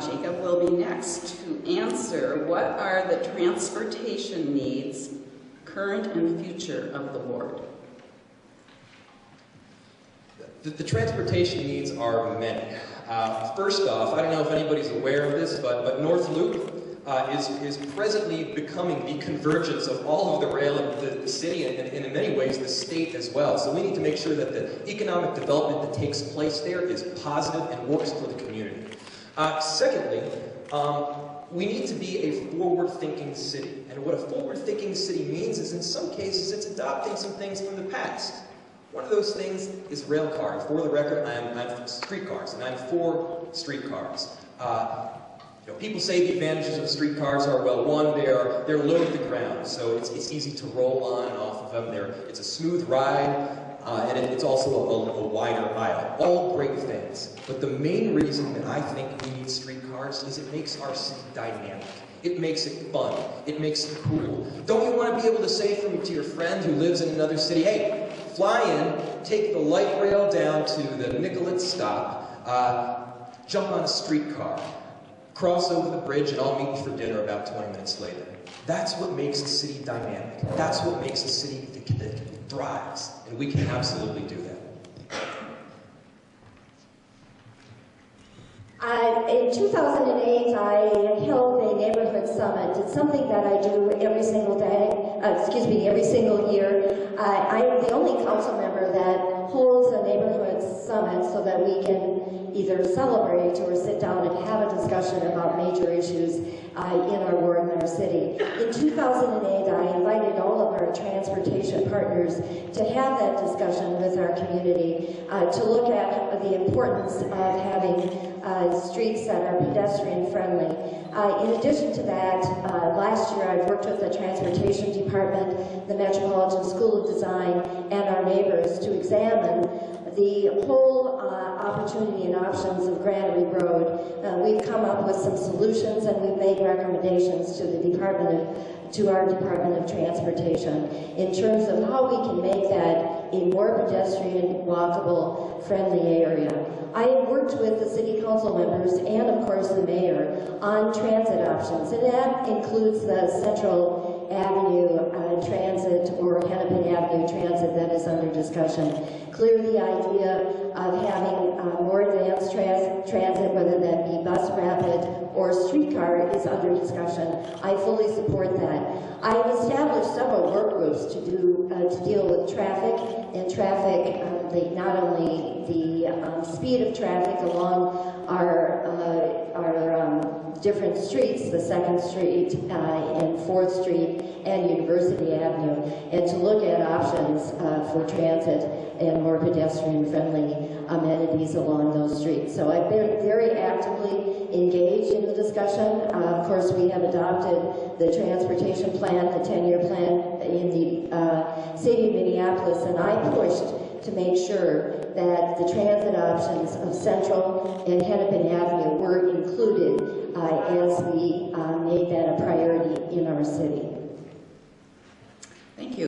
Jacob will be next to answer what are the transportation needs, current and future, of the ward. The transportation needs are many. First off, I don't know if anybody's aware of this, but North Loop is presently becoming the convergence of all of the rail in the city and in many ways the state as well. So we need to make sure that the economic development that takes place there is positive and works for the community. Secondly, we need to be a forward-thinking city. And what a forward-thinking city means is in some cases it's adopting some things from the past. One of those things is rail car. For the record, I'm for streetcars, and I'm for streetcars. People say the advantages of streetcars are, well, one, they're low to the ground, so it's easy to roll on and off of them. It's a smooth ride, and it's also a wider aisle. All great things. But the main reason that I think we need streetcars is it makes our city dynamic. It makes it fun. It makes it cool. Don't you want to be able to say to your friend who lives in another city, hey, fly in, take the light rail down to the Nicollet stop, jump on a streetcar, cross over the bridge, and I'll meet you for dinner about 20 minutes later. That's what makes a city dynamic. That's what makes a city that thrives, and we can absolutely do that. In 2008, I held a neighborhood summit. It's something that I do every single every single year. I am the only council member that holds a neighborhood summit so that we can either celebrate or sit down and have a discussion about major issues in our ward and our city. In 2008, I invited all of our transportation partners to have that discussion with our community, to look at the importance of having streets that are pedestrian friendly. In addition to that, last year I worked with the transportation department, the Metropolitan School of Design, and our neighbors to examine the whole opportunity and options of Granary Road. We've come up with some solutions and we've made recommendations to our Department of Transportation in terms of how we can make that a more pedestrian, walkable, friendly area. I have worked with the city council members and of course the mayor on transit options, and that includes the Central Avenue transit or Hennepin Avenue transit that is under discussion. Clearly the idea of having more advanced transit, whether that be bus rapid or streetcar, is under discussion. I fully support that. I have established several work groups to deal with traffic, and traffic, not only the speed of traffic along our different streets, the 2nd Street and 4th Street and University Avenue, and to look at options for transit and more pedestrian-friendly amenities along those streets. So I've been very actively engaged in the discussion. Of course, we have adopted the transportation plan, the 10-year plan in the city of Minneapolis, and I pushed to make sure that the transit options of Central and Hennepin Avenue were included as we made that a priority in our city. Thank you.